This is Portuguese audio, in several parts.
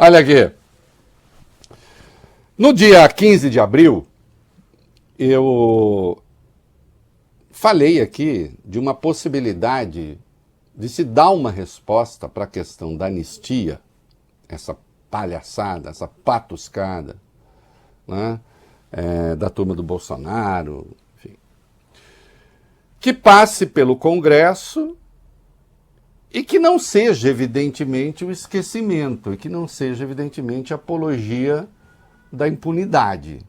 Olha aqui. No dia 15 de abril, eu falei aqui de uma possibilidade de se dar uma resposta para a questão da anistia, essa palhaçada, essa patuscada, né, da turma do Bolsonaro, enfim, que passe pelo Congresso e que não seja, evidentemente, o esquecimento, e que não seja, evidentemente, a apologia da impunidade.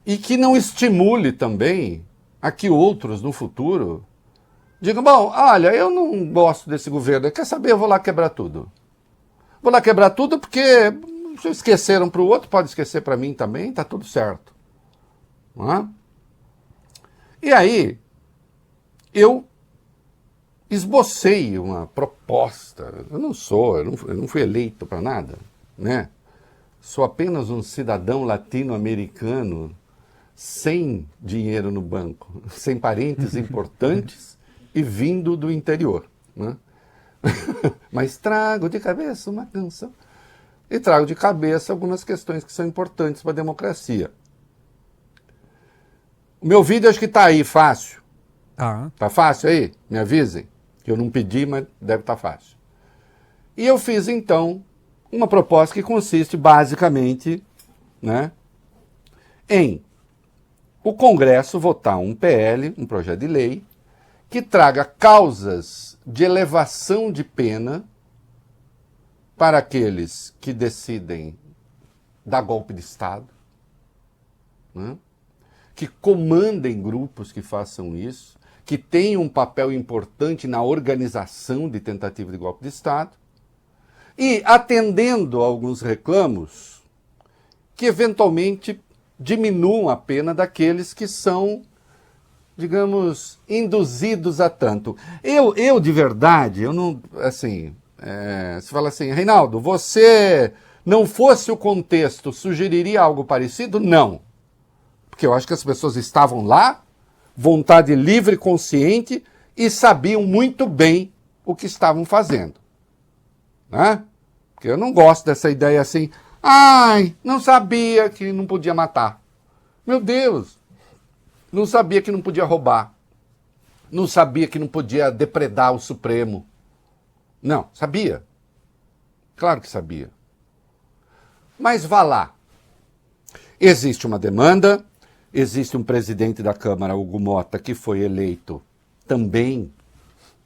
E que não estimule também a que outros, no futuro, digam, bom, olha, eu não gosto desse governo, quer saber, eu vou lá quebrar tudo. Vou lá quebrar tudo porque se esqueceram para o outro, pode esquecer para mim também, tá tudo certo. Não é? E aí, eu esbocei uma proposta. Eu não fui eleito para nada, né? Sou apenas um cidadão latino-americano sem dinheiro no banco, sem parentes importantes e vindo do interior, né? Mas trago de cabeça uma canção e trago de cabeça algumas questões que são importantes para a democracia. O meu vídeo acho que está aí, fácil. Tá fácil aí? Me avisem. Que eu não pedi, mas deve estar fácil. E eu fiz, então, uma proposta que consiste, basicamente, né, em o Congresso votar um PL, um projeto de lei, que traga causas de elevação de pena para aqueles que decidem dar golpe de Estado, né, que comandem grupos que façam isso, que tenham um papel importante na organização de tentativa de golpe de Estado, e atendendo a alguns reclamos que eventualmente diminuam a pena daqueles que são, digamos, induzidos a tanto. Eu de verdade, eu não, assim, você fala assim, Reinaldo, você não fosse o contexto, sugeriria algo parecido? Não. Porque eu acho que as pessoas estavam lá, vontade livre e consciente, e sabiam muito bem o que estavam fazendo. Né? Porque eu não gosto dessa ideia assim, ai, não sabia que não podia matar. Meu Deus, não sabia que não podia roubar. Não sabia que não podia depredar o Supremo. Não, sabia. Claro que sabia. Mas vá lá. Existe uma demanda, existe um presidente da Câmara, Hugo Mota, que foi eleito também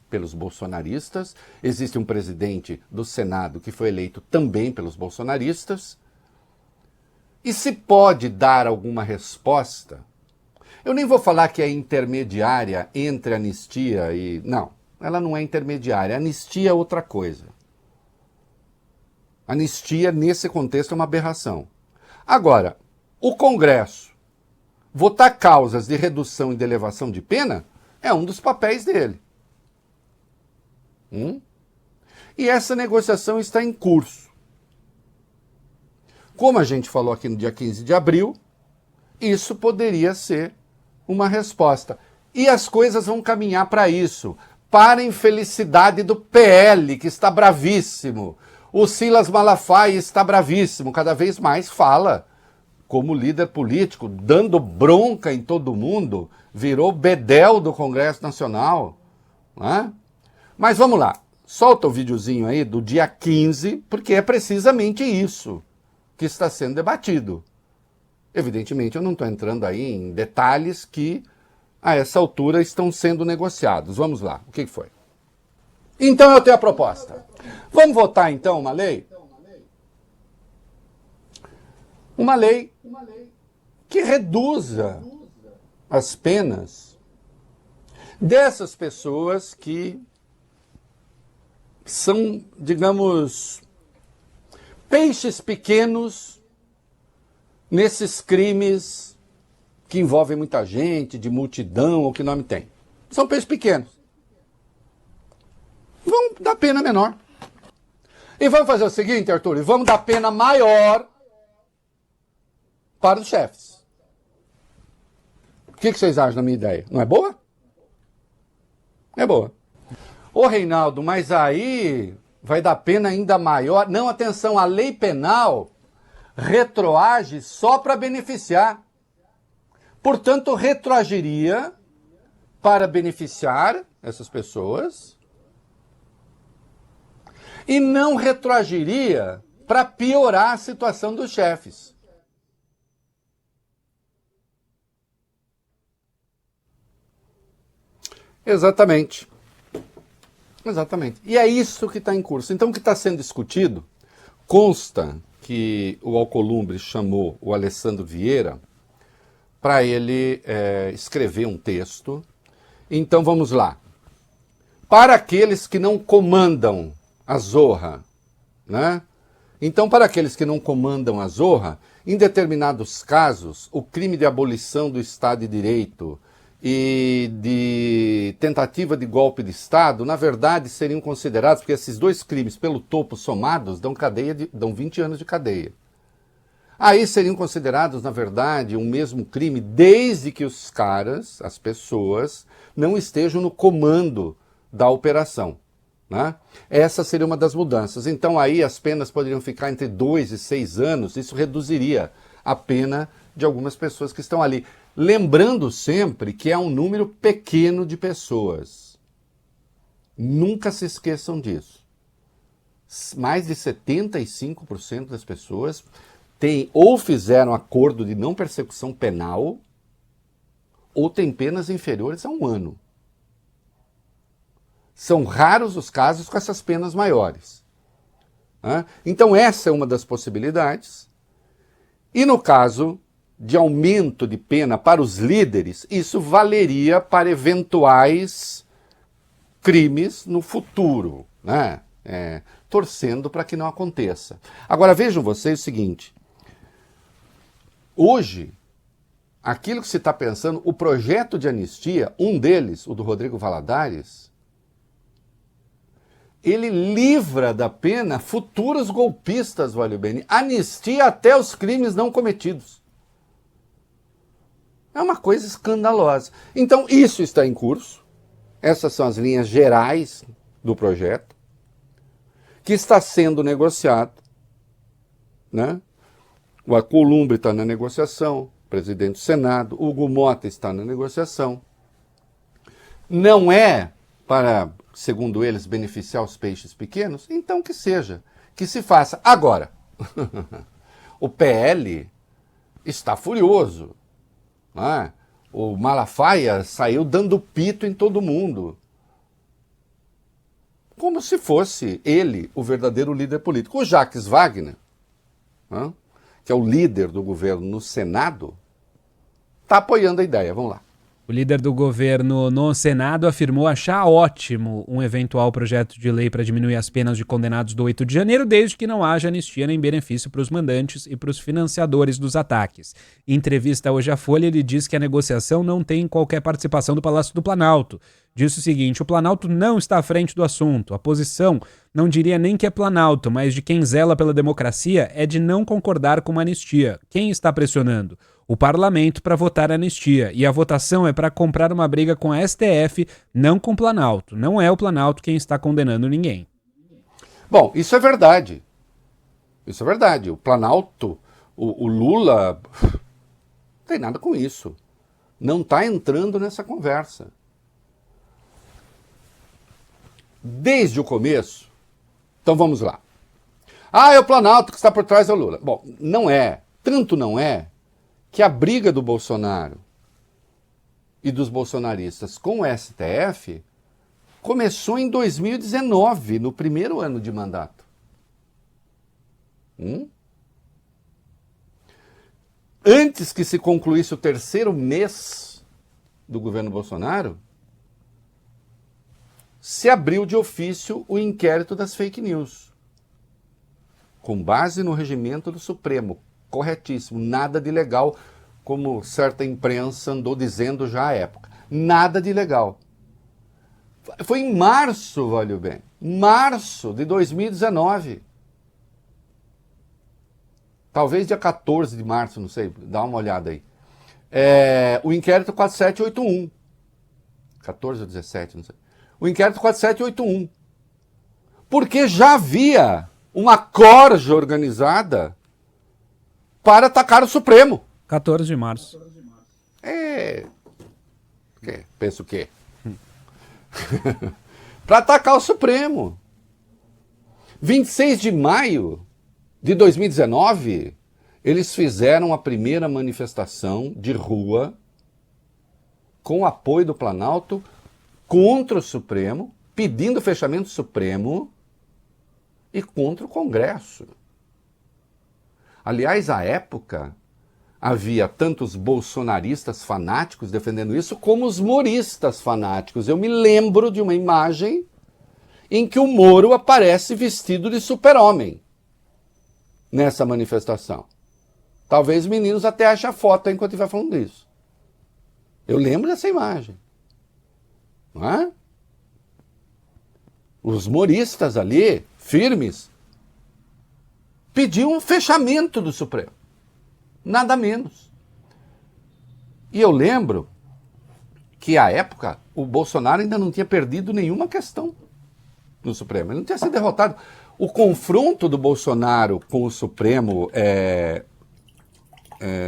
pelos bolsonaristas, existe um presidente do Senado que foi eleito também pelos bolsonaristas, e se pode dar alguma resposta, eu nem vou falar que é intermediária entre anistia e... Não, ela não é intermediária, anistia é outra coisa. Anistia, nesse contexto, é uma aberração. Agora, o Congresso votar causas de redução e de elevação de pena é um dos papéis dele. E essa negociação está em curso. Como a gente falou aqui no dia 15 de abril, isso poderia ser uma resposta. E as coisas vão caminhar para isso, para a infelicidade do PL, que está bravíssimo. O Silas Malafaia está bravíssimo, cada vez mais fala como líder político, dando bronca em todo mundo, virou bedel do Congresso Nacional. Né? Mas vamos lá, solta o videozinho aí do dia 15, porque é precisamente isso que está sendo debatido. Evidentemente, eu não estou entrando aí em detalhes que, a essa altura, estão sendo negociados. Vamos lá, o que foi? Então, eu tenho a proposta. Vamos votar, então, uma lei? Uma lei que reduza as penas dessas pessoas que são, digamos, peixes pequenos nesses crimes que envolvem muita gente, de multidão, ou que nome tem. São peixes pequenos. Vamos dar pena menor. E vamos fazer o seguinte, Arthur, vamos dar pena maior para os chefes. O que vocês acham da minha ideia? Não é boa? É boa. Ô, Reinaldo, mas aí vai dar pena ainda maior. Não, atenção, a lei penal retroage só para beneficiar. Portanto, retroagiria para beneficiar essas pessoas e não retroagiria para piorar a situação dos chefes. Exatamente. Exatamente. E é isso que está em curso. Então, o que está sendo discutido, consta que o Alcolumbre chamou o Alessandro Vieira para ele escrever um texto. Então, vamos lá. Para aqueles que não comandam a zorra, né? Então, para aqueles que não comandam a zorra, em determinados casos, o crime de abolição do Estado de Direito e de tentativa de golpe de Estado, na verdade, seriam considerados, porque esses dois crimes, pelo topo somados, dão 20 anos de cadeia. Aí seriam considerados, na verdade, um mesmo crime, desde que os caras, as pessoas, não estejam no comando da operação, né? Essa seria uma das mudanças. Então aí as penas poderiam ficar entre 2 e 6 anos, isso reduziria a pena de algumas pessoas que estão ali. Lembrando sempre que é um número pequeno de pessoas. Nunca se esqueçam disso. Mais de 75% das pessoas ou fizeram acordo de não persecução penal ou têm penas inferiores a 1 ano. São raros os casos com essas penas maiores. Então essa é uma das possibilidades. E no caso de aumento de pena para os líderes, isso valeria para eventuais crimes no futuro, né? Torcendo para que não aconteça. Agora vejam vocês o seguinte, hoje, aquilo que se está pensando, o projeto de anistia, um deles, o do Rodrigo Valadares, ele livra da pena futuros golpistas, Valio Bene, anistia até os crimes não cometidos. É uma coisa escandalosa. Então, isso está em curso. Essas são as linhas gerais do projeto, que está sendo negociado, né? O Alcolumbre está na negociação, o presidente do Senado, o Hugo Mota está na negociação. Não é para, segundo eles, beneficiar os peixes pequenos? Então que seja, que se faça. Agora, o PL está furioso. Né? O Malafaia saiu dando pito em todo mundo. Como se fosse ele o verdadeiro líder político. O Jacques Wagner, né, que é o líder do governo no Senado, está apoiando a ideia. Vamos lá. O líder do governo no Senado afirmou achar ótimo um eventual projeto de lei para diminuir as penas de condenados do 8 de janeiro, desde que não haja anistia nem benefício para os mandantes e para os financiadores dos ataques. Em entrevista hoje à Folha, ele diz que a negociação não tem qualquer participação do Palácio do Planalto. Disse o seguinte: o Planalto não está à frente do assunto. A posição, não diria nem que é Planalto, mas de quem zela pela democracia, é de não concordar com uma anistia. Quem está pressionando? O parlamento para votar a anistia, e a votação é para comprar uma briga com a STF, não com o Planalto. Não é o Planalto quem está condenando ninguém. Bom, isso é verdade. Isso é verdade. O Planalto, o Lula, não tem nada com isso. Não está entrando nessa conversa. Desde o começo. Então vamos lá. É o Planalto que está por trás do Lula. Bom, não é. Tanto não é que a briga do Bolsonaro e dos bolsonaristas com o STF começou em 2019, no primeiro ano de mandato. Antes que se concluísse o terceiro mês do governo Bolsonaro, se abriu de ofício o inquérito das fake news, com base no regimento do Supremo. Corretíssimo, nada de legal, como certa imprensa andou dizendo já à época. Nada de legal. Foi em março, valeu bem, março de 2019. Talvez dia 14 de março, não sei, dá uma olhada aí. O inquérito 4781. 14 ou 17, não sei. O inquérito 4781. Porque já havia uma corja organizada para atacar o Supremo. 14 de março. Pensa o quê? Para atacar o Supremo. 26 de maio de 2019, eles fizeram a primeira manifestação de rua com o apoio do Planalto contra o Supremo, pedindo o fechamento do Supremo e contra o Congresso. Aliás, à época, havia tantos bolsonaristas fanáticos defendendo isso, como os moristas fanáticos. Eu me lembro de uma imagem em que o Moro aparece vestido de super-homem nessa manifestação. Talvez os meninos até achem a foto enquanto estiver falando disso. Eu lembro dessa imagem. Não é? Os moristas ali, firmes, pediam um fechamento do Supremo. Nada menos. E eu lembro que, à época, o Bolsonaro ainda não tinha perdido nenhuma questão no Supremo. Ele não tinha sido derrotado. O confronto do Bolsonaro com o Supremo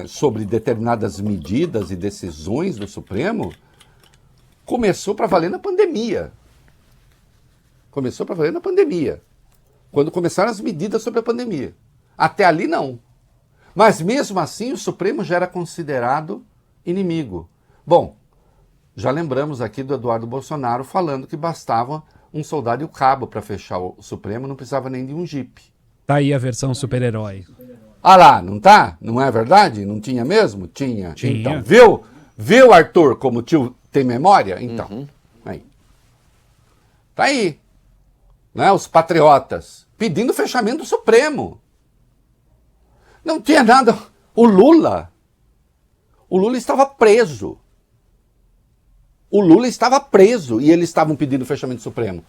sobre determinadas medidas e decisões do Supremo começou para valer na pandemia. Começou para valer na pandemia. Quando começaram as medidas sobre a pandemia. Até ali, não. Mas mesmo assim, o Supremo já era considerado inimigo. Bom, já lembramos aqui do Eduardo Bolsonaro falando que bastava um soldado e o cabo para fechar o Supremo, não precisava nem de um jipe. Tá aí a versão super-herói. Ah lá, não tá? Não é verdade? Não tinha mesmo? Tinha. Tinha. Então, viu, Arthur, como o tio tem memória? Então, aí. Tá aí. Né? Os patriotas pedindo o fechamento do Supremo. Não tinha nada. O Lula estava preso. O Lula estava preso e eles estavam pedindo o fechamento do Supremo.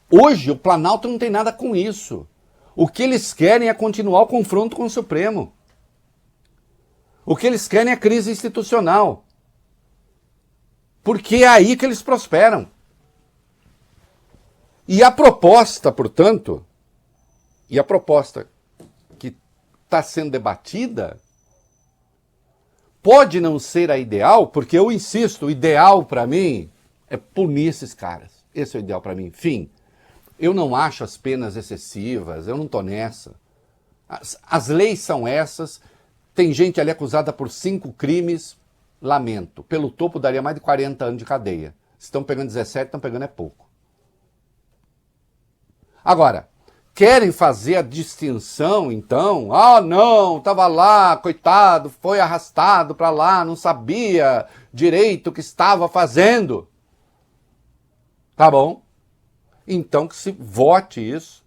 Hoje, o Planalto não tem nada com isso. O que eles querem é continuar o confronto com o Supremo. O que eles querem é crise institucional. Porque é aí que eles prosperam. E a proposta, portanto, que está sendo debatida, pode não ser a ideal, porque eu insisto, o ideal para mim é punir esses caras. Esse é o ideal para mim. Fim. Eu não acho as penas excessivas, eu não estou nessa. As leis são essas, tem gente ali acusada por 5 crimes, lamento. Pelo topo daria mais de 40 anos de cadeia. Se estão pegando 17, estão pegando é pouco. Agora, querem fazer a distinção, então? Ah, não, estava lá, coitado, foi arrastado para lá, não sabia direito o que estava fazendo. Tá bom. Então que se vote isso,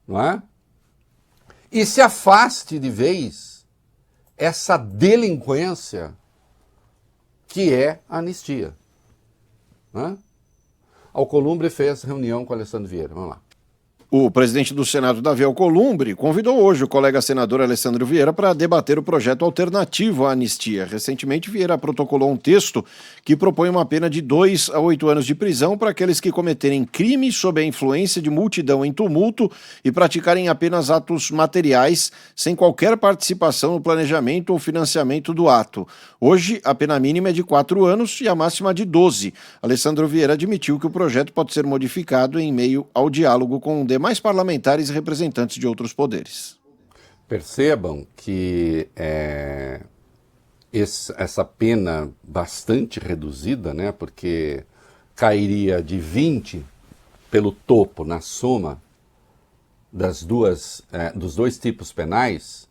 não é? E se afaste de vez essa delinquência que é a anistia. Não é? Alcolumbre fez reunião com Alessandro Vieira. Vamos lá. O presidente do Senado, Davi Alcolumbre, convidou hoje o colega senador Alessandro Vieira para debater o projeto alternativo à anistia. Recentemente, Vieira protocolou um texto que propõe uma pena de 2 a 8 anos de prisão para aqueles que cometerem crime sob a influência de multidão em tumulto e praticarem apenas atos materiais sem qualquer participação no planejamento ou financiamento do ato. Hoje, a pena mínima é de 4 anos e a máxima de 12. Alessandro Vieira admitiu que o projeto pode ser modificado em meio ao diálogo com demais parlamentares e representantes de outros poderes. Percebam que essa pena bastante reduzida, né, porque cairia de 20 pelo topo na soma dos dois tipos penais,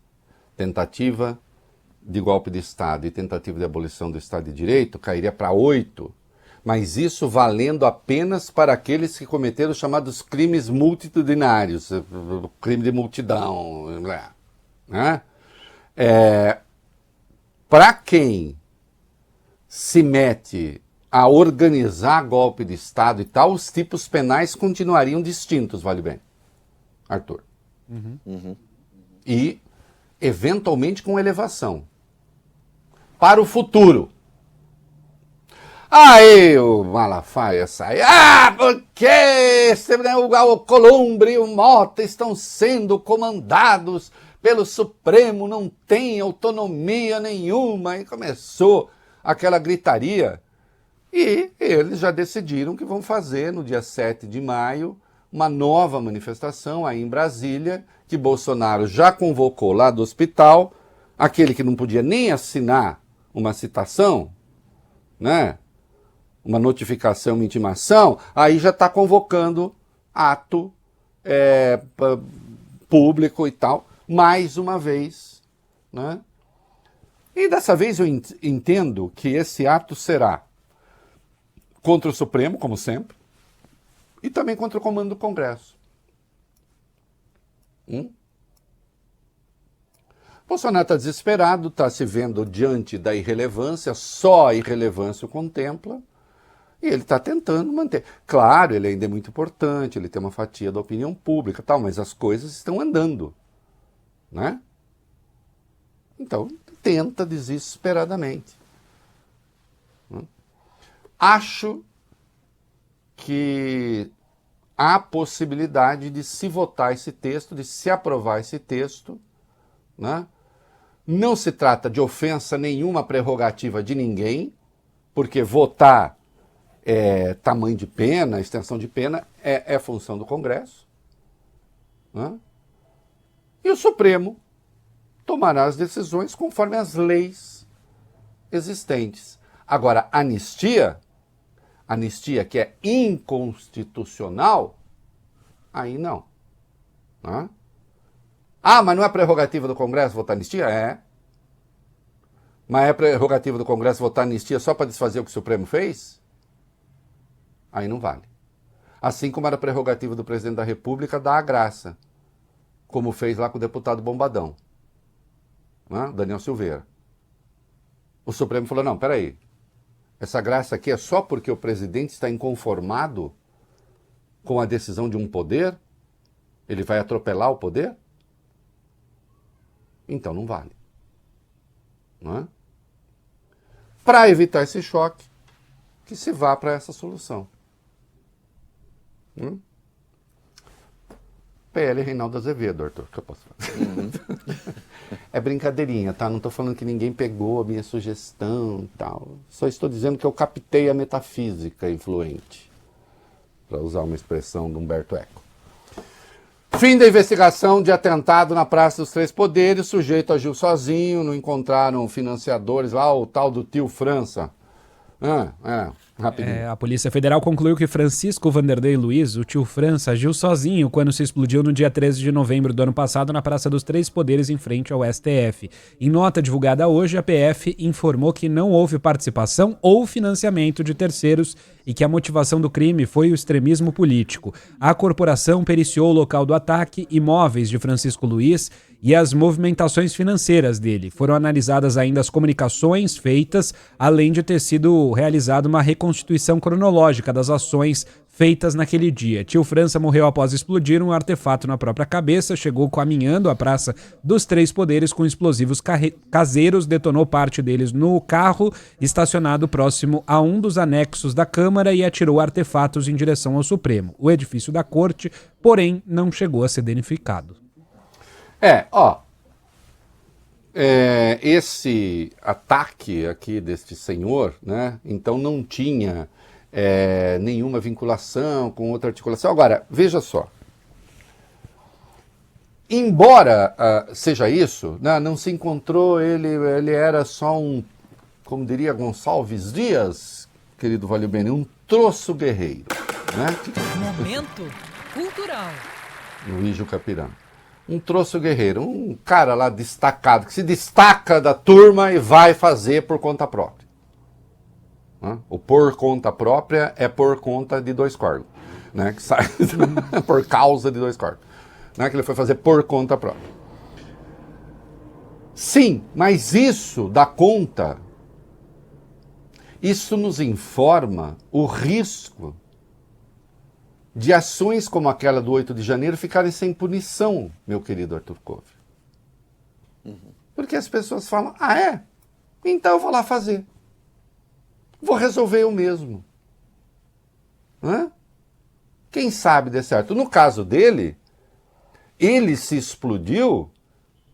tentativa de golpe de Estado e tentativa de abolição do Estado de Direito, cairia para 8, mas isso valendo apenas para aqueles que cometeram os chamados crimes multitudinários, crime de multidão, né? Para quem se mete a organizar golpe de Estado e tal, os tipos penais continuariam distintos, vale bem, Arthur. E, eventualmente, com elevação. Para o futuro. Aí o Malafaia sai, porque o Alcolumbre e o Mota estão sendo comandados pelo Supremo, não tem autonomia nenhuma. E começou aquela gritaria. E eles já decidiram que vão fazer no dia 7 de maio uma nova manifestação aí em Brasília, que Bolsonaro já convocou lá do hospital, aquele que não podia nem assinar uma citação, né? Uma notificação, uma intimação, aí já está convocando ato público e tal, mais uma vez, né? E dessa vez eu entendo que esse ato será contra o Supremo, como sempre, e também contra o comando do Congresso. Bolsonaro está desesperado, está se vendo diante da irrelevância, só a irrelevância o contempla, e ele está tentando manter. Claro, ele ainda é muito importante, ele tem uma fatia da opinião pública, tal, mas as coisas estão andando, né? Então, tenta desesperadamente. Acho que há possibilidade de se votar esse texto, de se aprovar esse texto, né? Não se trata de ofensa nenhuma à prerrogativa de ninguém, porque votar tamanho de pena, extensão de pena, é função do Congresso, né? E o Supremo tomará as decisões conforme as leis existentes. Agora, anistia que é inconstitucional, aí não. Né? Mas não é prerrogativa do Congresso votar anistia? É. Mas é prerrogativa do Congresso votar anistia só para desfazer o que o Supremo fez? Aí não vale. Assim como era prerrogativa do presidente da República dar a graça, como fez lá com o deputado Bombadão, né? Daniel Silveira. O Supremo falou, não, peraí, essa graça aqui é só porque o presidente está inconformado com a decisão de um poder? Ele vai atropelar o poder? Então não vale. Não é? Para evitar esse choque, que se vá para essa solução. PL Reinaldo Azevedo, Arthur, que eu posso fazer? É brincadeirinha, tá? Não estou falando que ninguém pegou a minha sugestão e tal. Só estou dizendo que eu captei a metafísica influente, para usar uma expressão de Humberto Eco. Fim da investigação de atentado na Praça dos Três Poderes, sujeito agiu sozinho, não encontraram financiadores lá, o tal do tio França. Rapidinho. A Polícia Federal concluiu que Francisco Vanderlei Luiz, o tio França, agiu sozinho quando se explodiu no dia 13 de novembro do ano passado na Praça dos Três Poderes, em frente ao STF. Em nota divulgada hoje, a PF informou que não houve participação ou financiamento de terceiros e que a motivação do crime foi o extremismo político. A corporação periciou o local do ataque, imóveis de Francisco Luiz e as movimentações financeiras dele. Foram analisadas ainda as comunicações feitas, além de ter sido realizada uma reconstituição cronológica das ações feitas naquele dia. Tio França morreu após explodir um artefato na própria cabeça, chegou caminhando à Praça dos Três Poderes com explosivos caseiros, detonou parte deles no carro estacionado próximo a um dos anexos da Câmara e atirou artefatos em direção ao Supremo. O edifício da Corte, porém, não chegou a ser danificado. Esse ataque aqui deste senhor, né, então não tinha nenhuma vinculação com outra articulação. Agora, veja só, embora seja isso, né, não se encontrou, ele era só um, como diria Gonçalves Dias, querido Valeu Bene, um troço guerreiro, né? Momento cultural. Luiz Jucapirã. Um troço guerreiro, um cara lá destacado, que se destaca da turma e vai fazer por conta própria. O por conta própria é por conta de dois corpos, né? Que sai por causa de dois corpos. Não é que ele foi fazer por conta própria. Sim, mas isso dá conta, isso nos informa o risco de ações como aquela do 8 de janeiro ficarem sem punição, meu querido Arthur Couve. Porque as pessoas falam, então eu vou lá fazer. vou resolver eu mesmo. Hã? Quem sabe dê certo. No caso dele, ele se explodiu,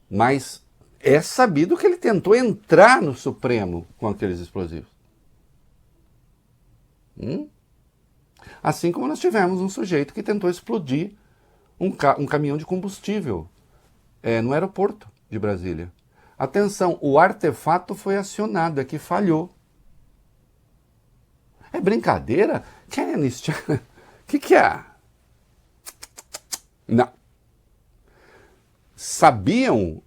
mas é sabido que ele tentou entrar no Supremo com aqueles explosivos. Assim como nós tivemos um sujeito que tentou explodir um caminhão de combustível no aeroporto de Brasília. Atenção, o artefato foi acionado, é que falhou. É brincadeira? Quer anistiar? O que é? Não.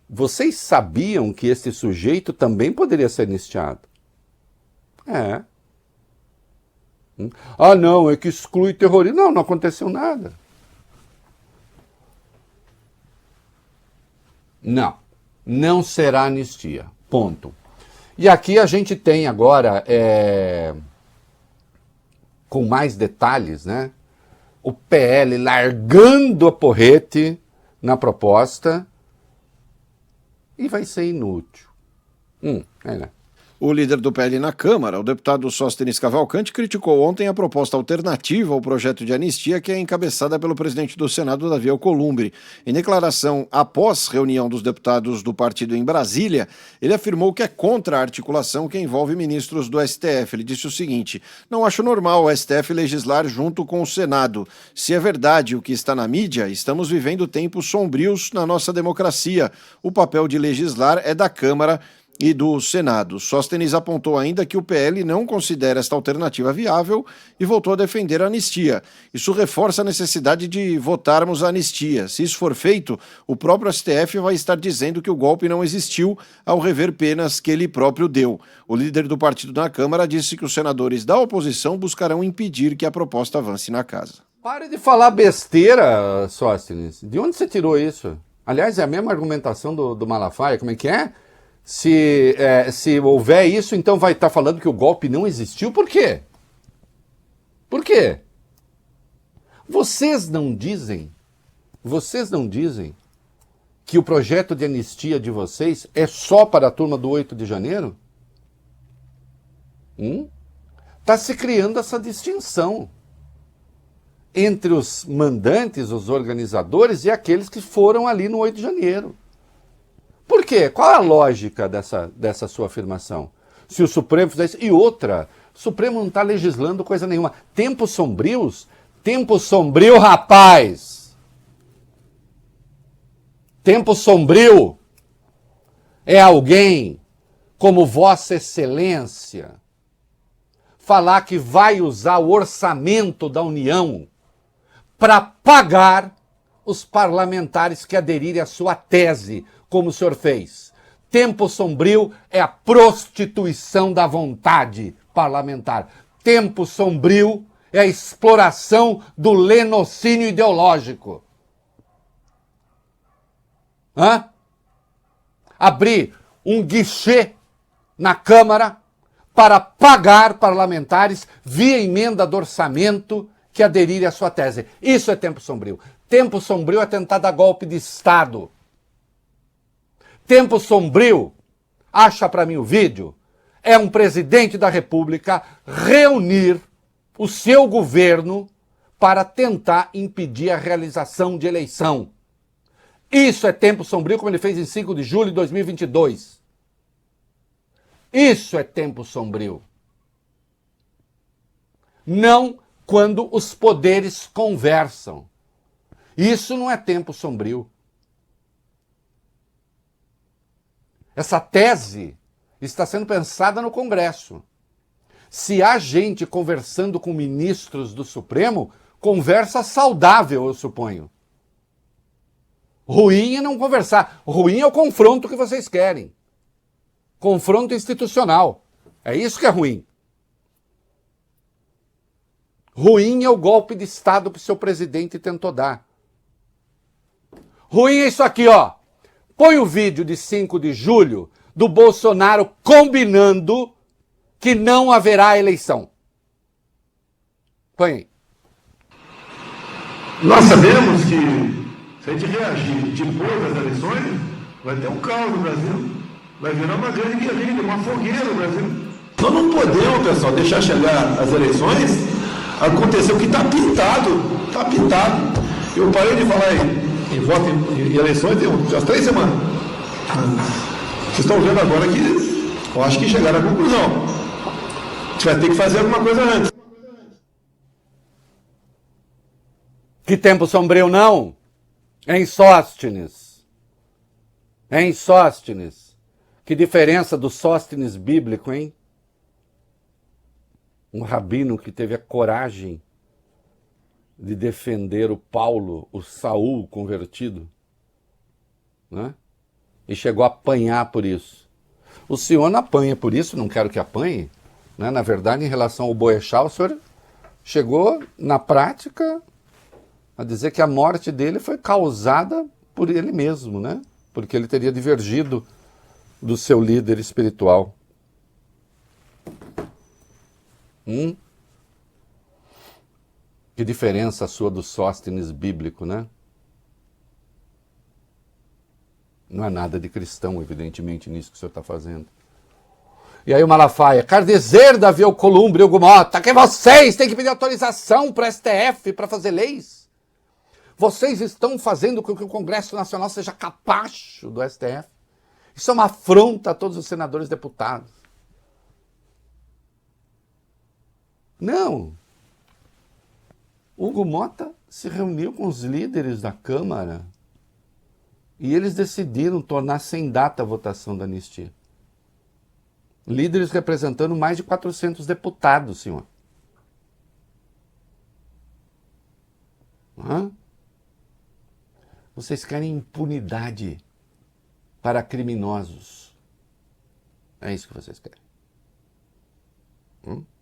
Vocês sabiam que esse sujeito também poderia ser anistiado? É. Ah, não, é que exclui terrorismo. Não, não aconteceu nada. Não será anistia. Ponto. E aqui a gente tem agora, com mais detalhes, né? O PL largando a porrete na proposta e vai ser inútil. Né? O líder do PL na Câmara, o deputado Sóstenes Cavalcante, criticou ontem a proposta alternativa ao projeto de anistia que é encabeçada pelo presidente do Senado, Davi Alcolumbre. Em declaração após reunião dos deputados do partido em Brasília, ele afirmou que é contra a articulação que envolve ministros do STF. Ele disse o seguinte: não acho normal o STF legislar junto com o Senado. Se é verdade o que está na mídia, estamos vivendo tempos sombrios na nossa democracia. O papel de legislar é da Câmara e do Senado. Sóstenes apontou ainda que o PL não considera esta alternativa viável e voltou a defender a anistia. Isso reforça a necessidade de votarmos a anistia. Se isso for feito, o próprio STF vai estar dizendo que o golpe não existiu ao rever penas que ele próprio deu. O líder do partido na Câmara disse que os senadores da oposição buscarão impedir que a proposta avance na casa. Pare de falar besteira, Sóstenes. De onde você tirou isso? Aliás, é a mesma argumentação do Malafaia. Como é que é? Se houver isso, então vai estar falando que o golpe não existiu? Por quê? Por quê? Vocês não dizem que o projeto de anistia de vocês é só para a turma do 8 de janeiro? Está se criando essa distinção entre os mandantes, os organizadores e aqueles que foram ali no 8 de janeiro. Por quê? Qual é a lógica dessa sua afirmação? Se o Supremo fizer isso... E outra, o Supremo não está legislando coisa nenhuma. Tempos sombrios? Tempo sombrio, rapaz! Tempo sombrio é alguém como Vossa Excelência falar que vai usar o orçamento da União para pagar os parlamentares que aderirem à sua tese, como o senhor fez. Tempo sombrio é a prostituição da vontade parlamentar. Tempo sombrio é a exploração do lenocínio ideológico. Abrir um guichê na Câmara para pagar parlamentares via emenda do orçamento que aderirem à sua tese. Isso é tempo sombrio. Tempo sombrio é tentar dar golpe de Estado. Tempo sombrio, acha para mim o vídeo, é um presidente da República reunir o seu governo para tentar impedir a realização de eleição. Isso é tempo sombrio, como ele fez em 5 de julho de 2022. Isso é tempo sombrio. Não quando os poderes conversam. Isso não é tempo sombrio. Essa tese está sendo pensada no Congresso. Se há gente conversando com ministros do Supremo, conversa saudável, eu suponho. Ruim é não conversar. Ruim é o confronto que vocês querem. Confronto institucional. É isso que é ruim. Ruim é o golpe de Estado que o seu presidente tentou dar. Ruim é isso aqui, ó. Põe o vídeo de 5 de julho do Bolsonaro combinando que não haverá eleição. Põe aí. Nós sabemos que se a gente reagir depois das eleições, vai ter um caos no Brasil. Vai virar uma grande guerrilha, uma fogueira no Brasil. Nós não podemos, pessoal, deixar chegar as eleições, acontecer o que está pintado. Está pintado. Eu parei de falar em voto em eleições tem umas 3 semanas. Vocês estão vendo agora que eu acho que chegaram à conclusão. A gente vai ter que fazer alguma coisa antes. Que tempo sombrio, não? Em Sóstenes. Em Sóstenes. Que diferença do Sóstenes bíblico, hein? Um rabino que teve a coragem de defender o Paulo, o Saul convertido, né? E chegou a apanhar por isso. O senhor não apanha por isso, não quero que apanhe, né? Na verdade, em relação ao Boechat, o senhor chegou, na prática, a dizer que a morte dele foi causada por ele mesmo, né? Porque ele teria divergido do seu líder espiritual. Que diferença a sua do Sóstenes bíblico, né? Não é nada de cristão, evidentemente, nisso que o senhor está fazendo. E aí o Malafaia, quer dizer, Davi Alcolumbre e Hugo Mota, que vocês têm que pedir autorização para o STF para fazer leis? Vocês estão fazendo com que o Congresso Nacional seja capacho do STF? Isso é uma afronta a todos os senadores e deputados. Não. Hugo Mota se reuniu com os líderes da Câmara e eles decidiram tornar sem data a votação da anistia. Líderes representando mais de 400 deputados, senhor. Vocês querem impunidade para criminosos. É isso que vocês querem.